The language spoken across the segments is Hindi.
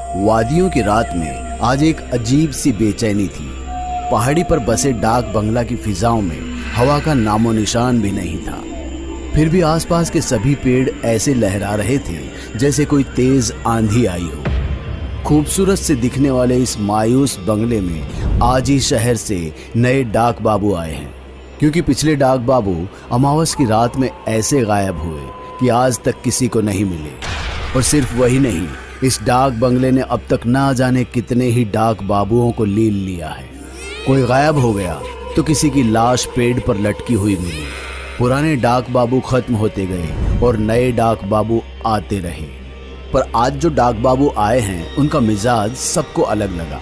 वादियों की रात में आज एक अजीब सी बेचैनी थी। पहाड़ी पर बसे डाक बंगला की फिजाओं में हवा का नामो निशान भी नहीं था। फिर भी आसपास के सभी पेड़ ऐसे लहरा रहे थे जैसे कोई तेज आंधी आई हो। खूबसूरत से दिखने वाले इस मायूस बंगले में आज ही शहर से नए डाक बाबू आए हैं, क्योंकि पिछले डाक बाबू अमावस की रात में ऐसे गायब हुए कि आज तक किसी को नहीं मिले। और सिर्फ वही नहीं, इस डाक बंगले ने अब तक ना जाने कितने ही डाक बाबुओं को लील लिया है। कोई गायब हो गया तो किसी की लाश पेड़ पर लटकी हुई मिली। पुराने डाक बाबू खत्म होते गए और नए डाक बाबू आते रहे। पर आज जो डाक बाबू आए हैं उनका मिजाज सबको अलग लगा,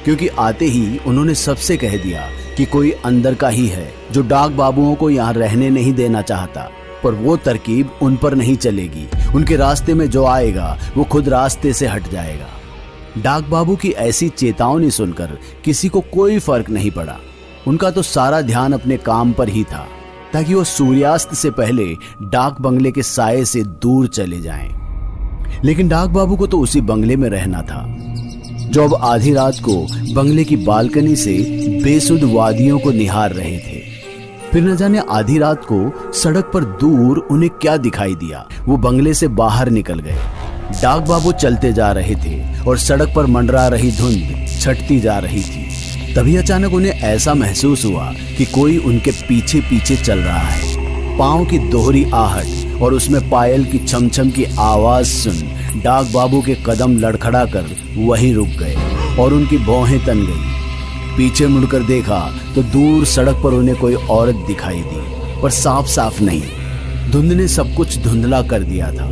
क्योंकि आते ही उन्होंने सबसे कह दिया कि कोई अंदर का ही है जो डाक बाबुओं को यहाँ रहने नहीं देना चाहता। पर वो तरकीब उन पर नहीं चलेगी। उनके रास्ते में जो आएगा वो खुद रास्ते से हट जाएगा। डाक बाबू की ऐसी चेतावनी सुनकर किसी को कोई फर्क नहीं पड़ा। उनका तो सारा ध्यान अपने काम पर ही था, ताकि वो सूर्यास्त से पहले डाक बंगले के साये से दूर चले जाएं। लेकिन डाक बाबू को तो उसी बंगले में रहना था, जो अब आधी रात को बंगले की बालकनी से बेसुध वादियों को निहार रहे थे। फिर न जाने आधी रात को सड़क पर दूर उन्हें क्या दिखाई दिया। वो बंगले से बाहर निकल गए। डाक बाबू चलते जा रहे थे और सड़क पर मंडरा रही धुंध छटती जा रही थी। तभी अचानक उन्हें ऐसा महसूस हुआ कि कोई उनके पीछे पीछे चल रहा है। पाँव की दोहरी आहट और उसमें पायल की छमछम की आवाज सुन डाक बाबू के कदम लड़खड़ा कर वहीं रुक गए और उनकी भौहें तन गई। पीछे मुड़कर देखा तो दूर सड़क पर उन्हें कोई औरत दिखाई दी, पर साफ साफ नहीं। धुंध ने सब कुछ धुंधला कर दिया था,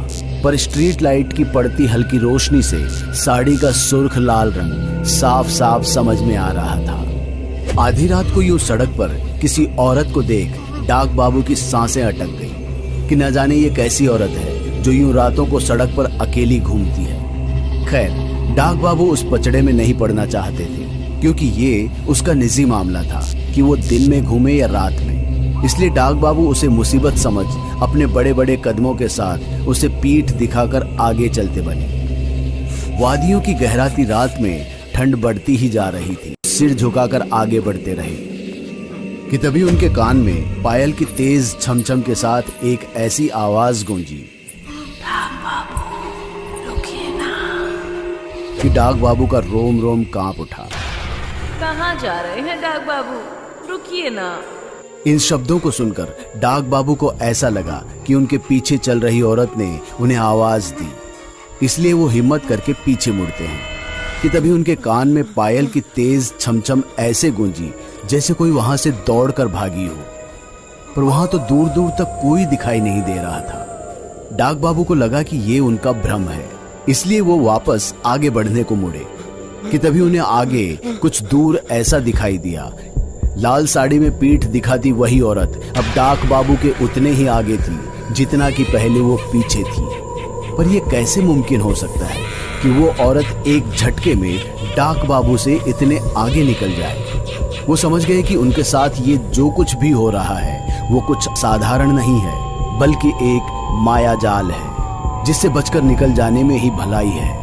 पर स्ट्रीट लाइट की पड़ती हल्की रोशनी से साड़ी का सुर्ख लाल रंग साफ साफ समझ में आ रहा था। आधी रात को यूं सड़क पर किसी औरत को देख डाक बाबू की सांसें अटक गई कि न जाने ये कैसी औरत है जो यूं रातों को सड़क पर अकेली घूमती है। खैर, डाक बाबू उस पचड़े में नहीं पड़ना चाहते थे, क्योंकि ये उसका निजी मामला था कि वो दिन में घूमे या रात में। इसलिए डाक बाबू उसे मुसीबत समझ अपने बड़े बड़े कदमों के साथ उसे पीठ दिखाकर आगे चलते बने। वादियों की गहराती रात में ठंड बढ़ती ही जा रही थी। सिर झुकाकर आगे बढ़ते रहे कि तभी उनके कान में पायल की तेज छमछम के साथ एक ऐसी आवाज गूंजी, डाक बाबू रुकिए ना। कि डाक बाबू का रोम रोम कांप उठा। कहाँ जा रहे हैं डाक बाबू, रुकिए ना। इन शब्दों को सुनकर डाक बाबू को ऐसा लगा कि उनके पीछे चल रही औरत ने उन्हें आवाज दी। इसलिए वो हिम्मत करके पीछे मुड़ते हैं कि तभी उनके कान में पायल की तेज छमछम ऐसे गूंजी जैसे कोई वहां से दौड़कर भागी हो। पर वहां तो दूर दूर तक कोई दिखाई नहीं दे रहा था। डाक बाबू को लगा कि ये उनका भ्रम है, इसलिए वो वापस आगे बढ़ने को मुड़े कि तभी उन्हें आगे कुछ दूर ऐसा दिखाई दिया। लाल साड़ी में पीठ दिखाती वही औरत अब डाक बाबू के उतने ही आगे थी जितना कि पहले वो पीछे थी। पर यह कैसे मुमकिन हो सकता है कि वो औरत एक झटके में डाक बाबू से इतने आगे निकल जाए। वो समझ गए कि उनके साथ ये जो कुछ भी हो रहा है वो कुछ साधारण नहीं है, बल्कि एक माया जाल है जिससे बचकर निकल जाने में ही भलाई है।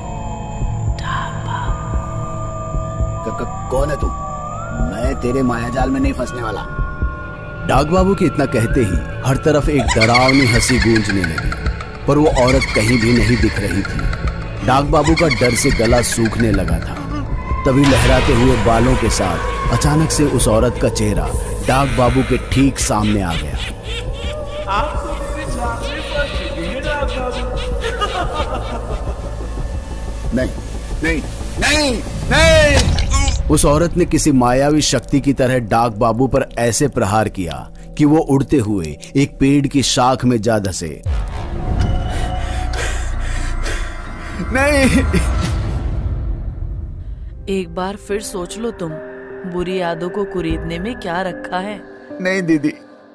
कौन है तू? मैं तेरे मायाजाल में नहीं फंसने वाला। डाक बाबू के इतना कहते ही हर तरफ एक डरावनी हंसी गूंजने लगी, पर वो औरत कहीं भी नहीं दिख रही थी। डाक बाबू का डर से गला सूखने लगा था। तभी लहराते हुए बालों के साथ अचानक से उस औरत का चेहरा डाक बाबू के ठीक सामने आ गया। आप तो मेरे सामने पड़ चुके हैं डाक बाबू। नहीं नहीं नहीं नहीं। उस औरत ने किसी मायावी शक्ति की तरह डाक बाबू पर ऐसे प्रहार किया कि वो उड़ते हुए एक पेड़ की शाख में जा धंसे। नहीं। एक बार फिर सोच लो तुम, बुरी यादों को कुरीदने में क्या रखा है। नहीं दीदी,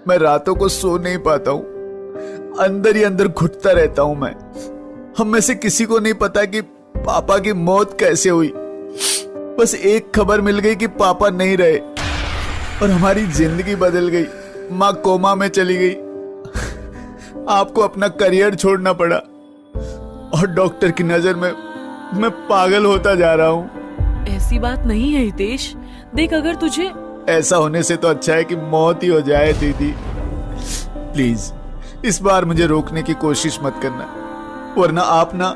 मैं रातों को सो नहीं पाता हूँ, अंदर ही अंदर घुटता रहता हूँ मैं। हम में से किसी को नहीं पता कि पापा की मौत कैसे हुई। बस एक खबर मिल गई कि पापा नहीं रहे और हमारी जिंदगी बदल गई। माँ कोमा में चली गई। आपको अपना करियर छोड़ना पड़ा और डॉक्टर की नजर में मैं पागल होता जा रहा हूँ। ऐसी बात नहीं है हितेश। देख, अगर तुझे ऐसा होने से तो अच्छा है कि मौत ही हो जाए दीदी। प्लीज इस बार मुझे रोकने की कोशिश मत करना, वरना आप ना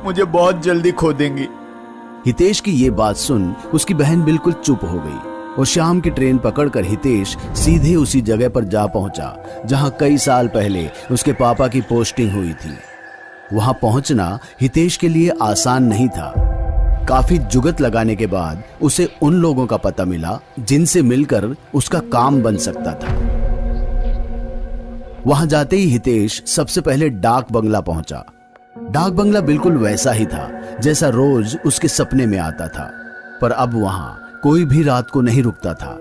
मुझे बहुत जल्दी खो देंगी। हितेश की ये बात सुन उसकी बहन बिल्कुल चुप हो गई और शाम की ट्रेन पकड़कर हितेश सीधे उसी जगह पर जा पहुंचा जहां कई साल पहले उसके पापा की पोस्टिंग हुई थी। वहां पहुंचना हितेश के लिए आसान नहीं था। काफी जुगत लगाने के बाद उसे उन लोगों का पता मिला जिनसे मिलकर उसका काम बन सकता था। वहां जाते ही हितेश सबसे पहले डाक बंगला पहुंचा। डाक बंगला बिल्कुल वैसा ही था जैसा रोज उसके सपने में आता था, पर अब वहां कोई भी रात को नहीं रुकता था।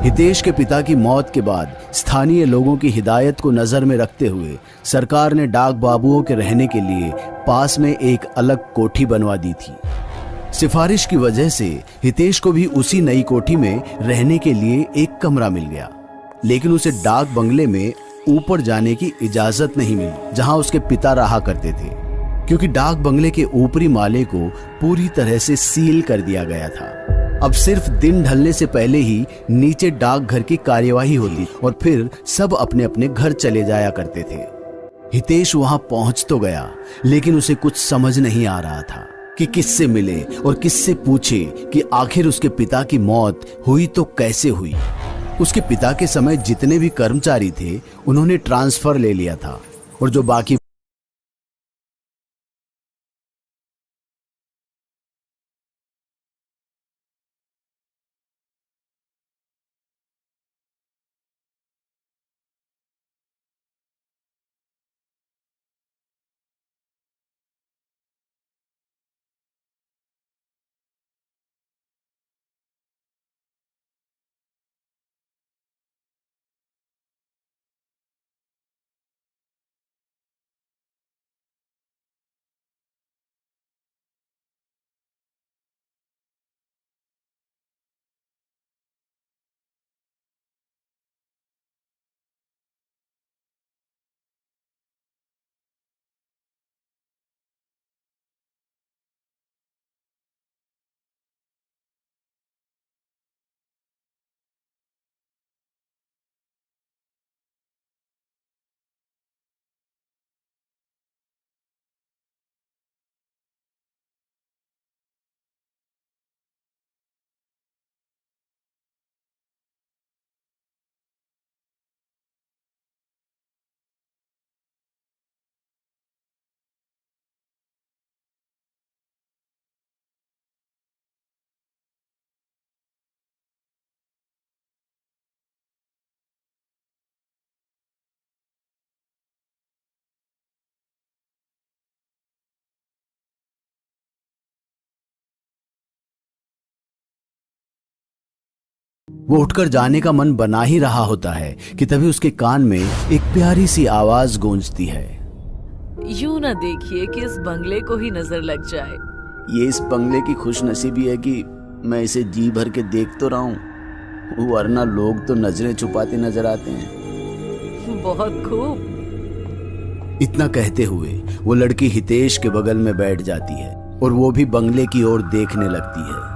हितेश के पिता की मौत के बाद स्थानीय लोगों की हिदायत को नजर में रखते हुए सरकार ने डाक बाबुओं के रहने के लिए पास में एक अलग कोठी बनवा दी थी। सिफारिश की वजह से हितेश को भी उसी नई कोठी में रहने के लिए एक कमरा मिल गया, लेकिन उसे डाक बंगले में ऊपर जाने की इजाजत नहीं मिली जहां उसके पिता रहा करते थे, क्योंकि डाक बंगले के ऊपरी माले को पूरी तरह से सील कर दिया गया था। अब सिर्फ दिन ढलने से पहले ही नीचे डाकघर की कार्यवाही होती और फिर सब अपने अपने घर चले जाया करते थे। हितेश वहां पहुंच तो गया, लेकिन उसे कुछ समझ नहीं आ रहा था कि किससे मिले और किससे पूछे कि आखिर उसके पिता की मौत हुई तो कैसे हुई। उसके पिता के समय जितने भी कर्मचारी थे उन्होंने ट्रांसफर ले लिया था और जो बाकी वो उठकर जाने का मन बना ही रहा होता है कि तभी उसके कान में एक प्यारी सी आवाज गूंजती है। यूं ना देखिए कि इस बंगले को ही नजर लग जाए। ये इस बंगले की खुशनसीबी है कि मैं इसे जी भर के देख तो रहा हूँ, वरना लोग तो नजरें छुपाते नजर आते हैं। बहुत खूब। इतना कहते हुए वो लड़की हितेश के बगल में बैठ जाती है और वो भी बंगले की ओर देखने लगती है।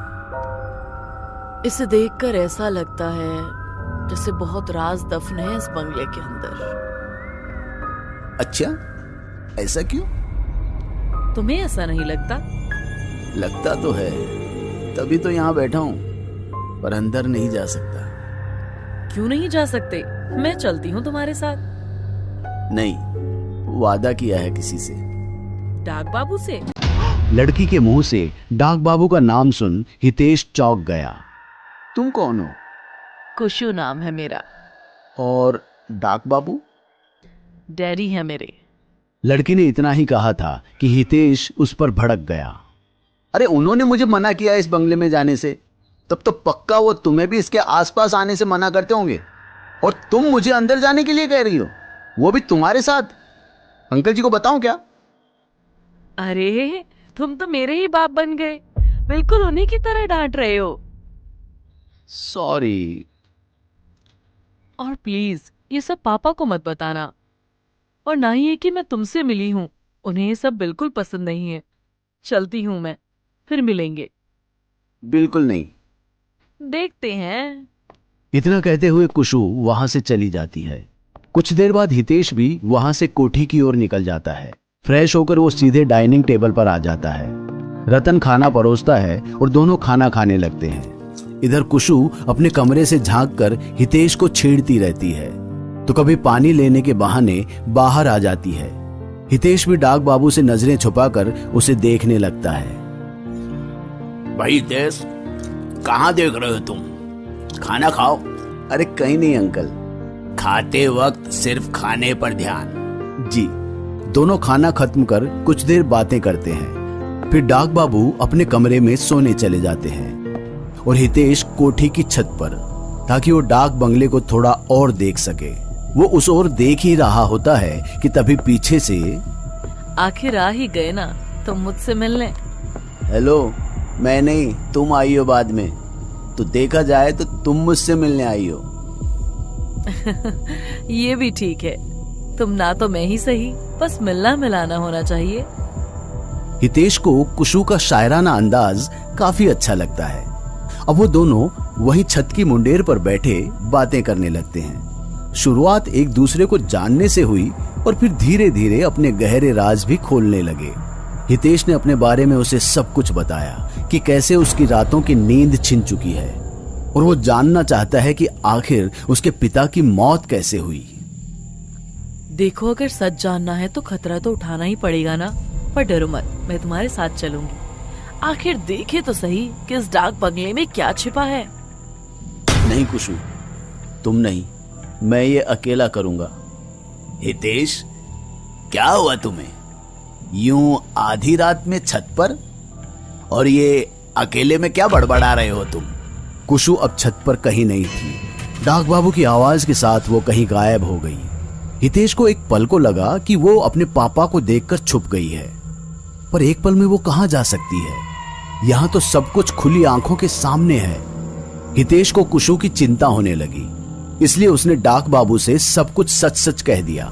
इसे देखकर ऐसा लगता है जैसे बहुत राज दफन है इस बंगले के अंदर। अच्छा, ऐसा क्यों? तुम्हें ऐसा नहीं लगता? लगता तो है, तभी तो यहाँ बैठा हूँ, पर अंदर नहीं जा सकता। क्यों नहीं जा सकते? मैं चलती हूँ तुम्हारे साथ। नहीं, वादा किया है किसी से। डाक बाबू से? लड़की के मुंह से डाक बाबू का नाम सुन हितेश चौंक गया। तुम कौन हो? कुशु नाम है मेरा। और डाक बाबू? डैडी है मेरे। लड़की ने इतना ही कहा था कि हितेश उस पर भड़क गया। अरे उन्होंने मुझे मना किया इस बंगले में जाने से, तब तो पक्का वो तुम्हें भी इसके आसपास आने से मना करते होंगे, और तुम मुझे अंदर जाने के लिए कह रही हो, वो भी तुम्हारे साथ। अंकल जी को बताऊं क्या? अरे तुम तो मेरे ही बाप बन गए, बिल्कुल उन्हीं की तरह डांट रहे हो। सॉरी। और प्लीज ये सब पापा को मत बताना, और ना ही ये कि मैं तुमसे मिली हूँ। उन्हें ये सब बिल्कुल पसंद नहीं है। चलती हूँ मैं, फिर मिलेंगे। बिल्कुल नहीं। देखते हैं। इतना कहते हुए कुशु वहां से चली जाती है। कुछ देर बाद हितेश भी वहां से कोठी की ओर निकल जाता है। फ्रेश होकर वो सीधे डाइनिंग टेबल पर आ जाता है। रतन खाना परोसता है और दोनों खाना खाने लगते हैं। इधर कुशु अपने कमरे से झांककर हितेश को छेड़ती रहती है, तो कभी पानी लेने के बहाने बाहर आ जाती है। हितेश भी डाक बाबू से नजरें छुपाकर उसे देखने लगता है। भाई हितेश, कहाँ देख रहे हो तुम? खाना खाओ। अरे कहीं नहीं अंकल। खाते वक्त सिर्फ खाने पर ध्यान। जी। दोनों खाना खत्म कर कुछ देर बातें करते हैं। फिर डाक बाबू अपने कमरे में सोने चले जाते हैं और हितेश कोठी की छत पर, ताकि वो डाक बंगले को थोड़ा और देख सके। वो उस ओर देख ही रहा होता है कि तभी पीछे से, आखिर आ ही गए ना तुम मुझसे मिलने। हेलो, मैं नहीं, तुम आई हो बाद में। तो देखा जाए तो तुम मुझसे मिलने आई हो। ये भी ठीक है, तुम ना तो मैं ही सही, बस मिलना मिलाना होना चाहिए। हितेश को कुशु का शायराना अंदाज काफी अच्छा लगता है। अब वो दोनों वहीं छत की मुंडेर पर बैठे बातें करने लगते हैं। शुरुआत एक दूसरे को जानने से हुई और फिर धीरे धीरे अपने गहरे राज भी खोलने लगे। हितेश ने अपने बारे में उसे सब कुछ बताया कि कैसे उसकी रातों की नींद छिन चुकी है और वो जानना चाहता है कि आखिर उसके पिता की मौत कैसे हुई। देखो, अगर सच जानना है तो खतरा तो उठाना ही पड़ेगा ना, पर डरो मत, मैं तुम्हारे साथ चलूंगी। आखिर देखे तो सही कि इस डाक बंगले में क्या छिपा है। नहीं कुशु, तुम नहीं, मैं ये अकेला करूंगा। हितेश, क्या हुआ तुम्हें? यूं आधी रात में छत पर, और ये अकेले में क्या बड़बड़ा रहे हो तुम? कुशु अब छत पर कहीं नहीं थी। डाक बाबू की आवाज के साथ वो कहीं गायब हो गई। हितेश को एक पल को लगा कि वो अपने पापा को देखकर छुप गई है, पर एक पल में वो कहां जा सकती है? यहां तो सब कुछ खुली आंखों के सामने है। हितेश को कुशु की चिंता होने लगी, इसलिए उसने डाक बाबू से सब कुछ सच सच कह दिया।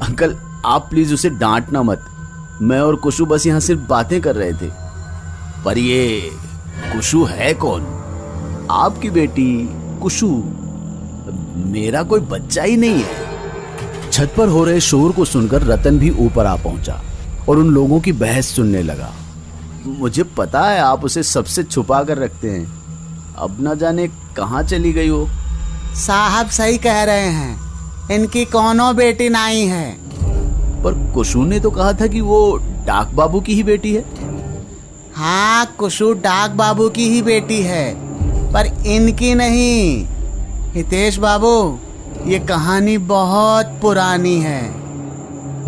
अंकल, आप प्लीज उसे डांटना मत, मैं और कुशु बस यहां सिर्फ बातें कर रहे थे। पर ये कुशु है कौन? आपकी बेटी कुशु। मेरा कोई बच्चा ही नहीं है। छत पर हो रहे शोर को सुनकर रतन भी ऊपर आ पहुंचा और उन लोगों की बहस सुनने लगा। मुझे पता है आप उसे सबसे छुपा कर रखते हैं, अब न जाने कहां चली गई हो। साहब सही कह रहे हैं, इनकी कौनो बेटी नहीं है। पर कुशु ने तो कहा था कि वो डाक बाबू की ही बेटी है। हाँ, कुशु डाक बाबू की ही बेटी है, पर इनकी नहीं। हितेश बाबू, ये कहानी बहुत पुरानी है।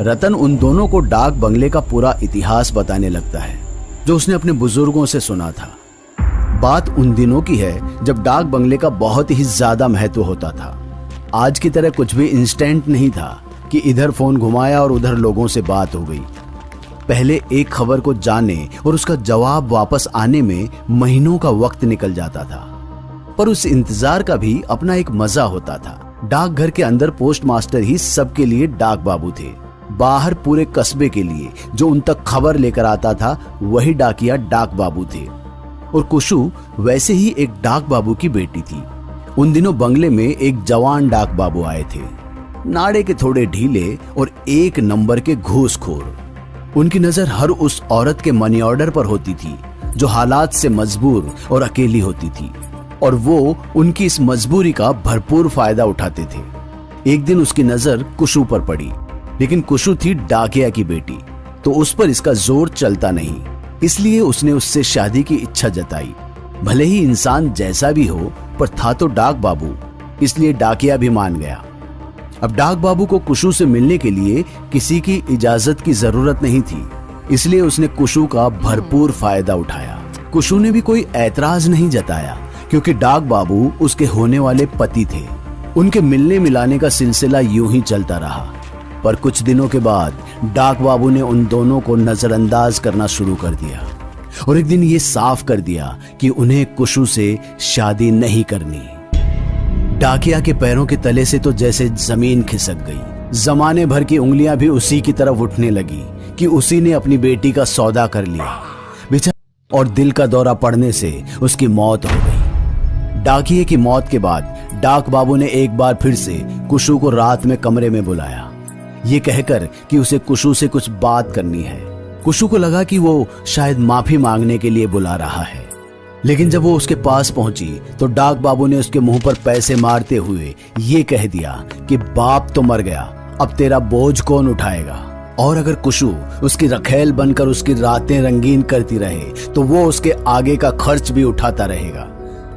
रतन उन दोनों को डाक बंगले का पूरा इतिहास बताने लगता है, जो उसने अपने बुजुर्गों से सुना था। बात उन दिनों की है जब डाक बंगले का बहुत ही ज्यादा महत्व होता था। आज की तरह कुछ भी इंस्टेंट नहीं था कि इधर फोन घुमाया और उधर लोगों से बात हो गई। पहले एक खबर को जाने और उसका जवाब वापस आने में महीनों का वक्त निकल जाता था, पर उस इंतजार का भी अपना एक मजा होता था। डाकघर के अंदर पोस्ट मास्टर ही सबके लिए डाक बाबू थे। बाहर पूरे कस्बे के लिए जो उन तक खबर लेकर आता था, वही डाकिया डाक बाबू थे। और कुशु वैसे ही एक डाक बाबू की बेटी थी। उन दिनों बंगले में एक जवान डाक बाबू आए थे, नाड़े के थोड़े ढीले और एक नंबर के घूसखोर। उनकी नजर हर उस औरत के मनी ऑर्डर पर होती थी जो हालात से मजबूर और अकेली होती थी, और वो उनकी इस मजबूरी का भरपूर फायदा उठाते थे। एक दिन उसकी नजर कुशु पर पड़ी, लेकिन कुशु थी डाकिया की बेटी, तो उस पर इसका जोर चलता नहीं, इसलिए उसने उससे शादी की इच्छा जताई। भले ही इंसान जैसा भी हो, पर था तो डाक बाबू, इसलिए डाकिया भी मान गया। अब डाक बाबू को कुशु से मिलने के लिए किसी की इजाजत की जरूरत नहीं थी, इसलिए उसने कुशु का भरपूर फायदा उठाया। कुशु ने भी कोई ऐतराज नहीं जताया, क्योंकि डाक बाबू उसके होने वाले पति थे। उनके मिलने मिलाने का सिलसिला यूं ही चलता रहा, पर कुछ दिनों के बाद डाक बाबू ने उन दोनों को नजरअंदाज करना शुरू कर दिया और एक दिन ये साफ कर दिया कि उन्हें कुशु से शादी नहीं करनी। डाकिया के पैरों के तले से तो जैसे जमीन खिसक गई। जमाने भर की उंगलियां भी उसी की तरफ उठने लगी कि उसी ने अपनी बेटी का सौदा कर लिया। और दिल का दौरा पड़ने से उसकी मौत हो गई। डाकिये की मौत के बाद डाक बाबू ने एक बार फिर से कुशु को रात में कमरे में बुलाया, ये कहकर कि उसे कुशु से कुछ बात करनी है। कुशु को लगा कि वो शायद माफी मांगने के लिए बुला रहा है, लेकिन जब वो उसके पास पहुंची तो डाक बाबू ने उसके मुंह पर पैसे मारते हुए ये कह दिया कि बाप तो मर गया, अब तेरा बोझ कौन उठाएगा। और अगर कुशु उसकी रखेल बनकर उसकी रातें रंगीन करती रहे तो वो उसके आगे का खर्च भी उठाता रहेगा।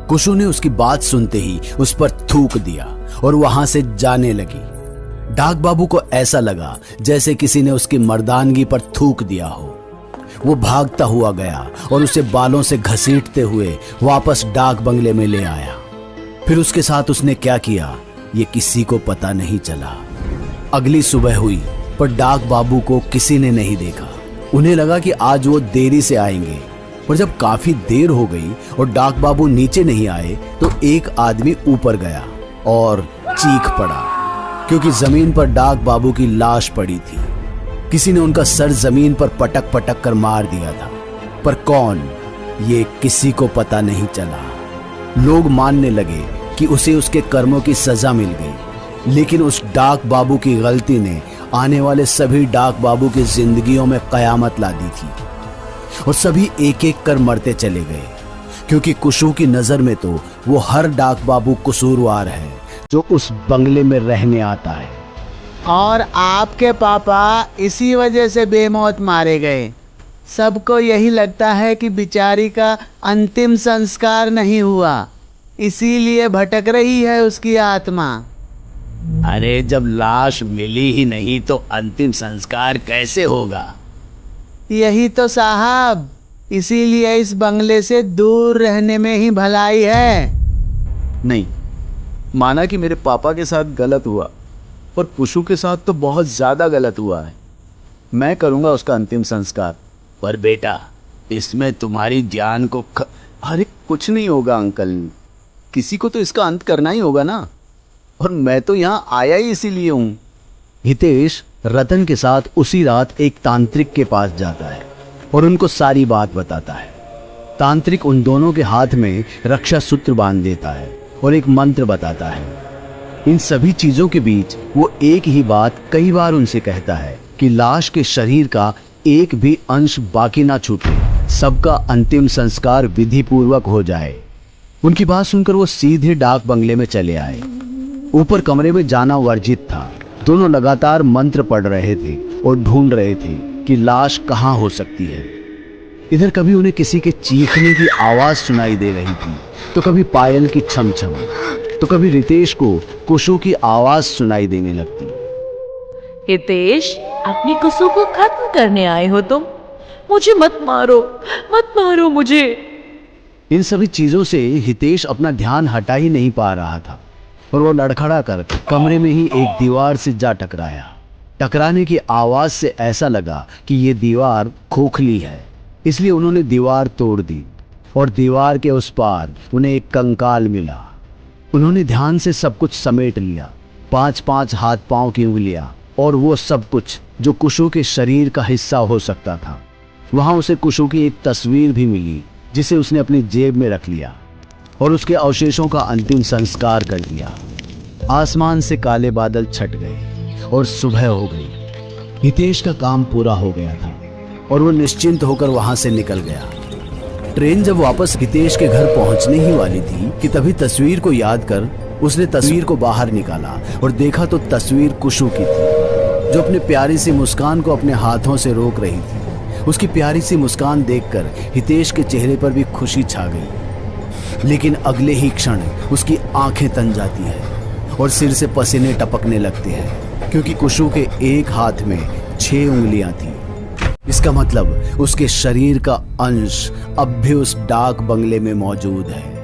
कुशु ने उसकी बात सुनते ही उस पर थूक दिया और वहां से जाने लगी। डाक बाबू को ऐसा लगा जैसे किसी ने उसकी मर्दानगी पर थूक दिया हो। वो भागता हुआ गया और उसे बालों से घसीटते हुए वापस डाक बंगले में ले आया। फिर उसके साथ उसने क्या किया ये किसी को पता नहीं चला। अगली सुबह हुई पर डाक बाबू को किसी ने नहीं देखा। उन्हें लगा कि आज वो देरी से आएंगे, और जब काफी देर हो गई और डाक बाबू नीचे नहीं आए तो एक आदमी ऊपर गया और चीख पड़ा, क्योंकि जमीन पर डाक बाबू की लाश पड़ी थी। किसी ने उनका सर जमीन पर पटक पटक कर मार दिया था, पर कौन ये किसी को पता नहीं चला। लोग मानने लगे कि उसे उसके कर्मों की सजा मिल गई, लेकिन उस डाक बाबू की गलती ने आने वाले सभी डाक बाबू की जिंदगियों में कयामत ला दी थी, और सभी एक एक कर मरते चले गए, क्योंकि कुशु की नजर में तो वो हर डाक बाबू कसूरवार है जो उस बंगले में रहने आता है। और आपके पापा इसी वजह से बेमौत मारे गए। सबको यही लगता है कि बिचारी का अंतिम संस्कार नहीं हुआ, इसीलिए भटक रही है उसकी आत्मा। अरे जब लाश मिली ही नहीं तो अंतिम संस्कार कैसे होगा? यही तो साहब, इसीलिए इस बंगले से दूर रहने में ही भलाई है। नहीं, माना कि मेरे पापा के साथ गलत हुआ, पर कुशु के साथ तो बहुत ज्यादा गलत हुआ है। मैं करूंगा उसका अंतिम संस्कार। पर बेटा, इसमें तुम्हारी जान को अरे कुछ नहीं होगा अंकल, किसी को तो इसका अंत करना ही होगा ना, और मैं तो यहाँ आया ही इसीलिए हूँ। हितेश रतन के साथ उसी रात एक तांत्रिक के पास जाता है और उनको सारी बात बताता है। तांत्रिक उन दोनों के हाथ में रक्षा सूत्र बांध देता है और एक मंत्र बताता है। इन सभी चीजों के बीच वो एक ही बात कई बार उनसे कहता है कि लाश के शरीर का एक भी अंश बाकी ना छूटे, सबका अंतिम संस्कार विधि पूर्वक हो जाए। उनकी बात सुनकर वो सीधे डाक बंगले में चले आए। ऊपर कमरे में जाना वर्जित था। दोनों लगातार मंत्र पढ़ रहे थे और ढूंढ रहे थे कि लाश कहाँ हो सकती है। इधर कभी उन्हें किसी के चीखने की आवाज सुनाई दे रही थी, तो कभी पायल की छम छम, तो कभी रितेश को कुशु की आवाज सुनाई देने लगती। हितेश, अपनी कुसु को खत्म करने आए हो तुम? मुझे मत मारो मुझे। इन सभी चीजों से हितेश अपना ध्यान हटा ही नहीं पा रहा था, और वो लड़खड़ा कर कमरे में ही एक दीवार से जा टकराया। टकराने की आवाज से ऐसा लगा कि ये दीवार खोखली है, इसलिए उन्होंने दीवार तोड़ दी और दीवार के उस पार उन्हें एक कंकाल मिला। उन्होंने ध्यान से सब कुछ समेट लिया, 5-5 हाथ पांव की उंगलियां और वो सब कुछ जो कुशु के शरीर का हिस्सा हो सकता था। वहां उसे कुशु की एक तस्वीर भी मिली, जिसे उसने अपनी जेब में रख लिया और उसके अवशेषों का अंतिम संस्कार कर दिया। आसमान से काले बादल छट गए और सुबह हो गई। हितेश का काम पूरा हो गया था और वो निश्चिंत होकर वहां से निकल गया। ट्रेन जब वापस हितेश के घर पहुंचने ही वाली थी कि तभी तस्वीर को याद कर उसने तस्वीर को बाहर निकाला और देखा तो तस्वीर कुशु की थी, जो अपने प्यारी सी मुस्कान को अपने हाथों से रोक रही थी। उसकी प्यारी सी मुस्कान देखकर हितेश के चेहरे पर भी खुशी छा गई, लेकिन अगले ही क्षण उसकी आंखें तन जाती है और सिर से पसीने टपकने लगते हैं, क्योंकि कुशु के एक हाथ में 6 उंगलियां थी। इसका मतलब उसके शरीर का अंश अब भी उस डाक बंगले में मौजूद है।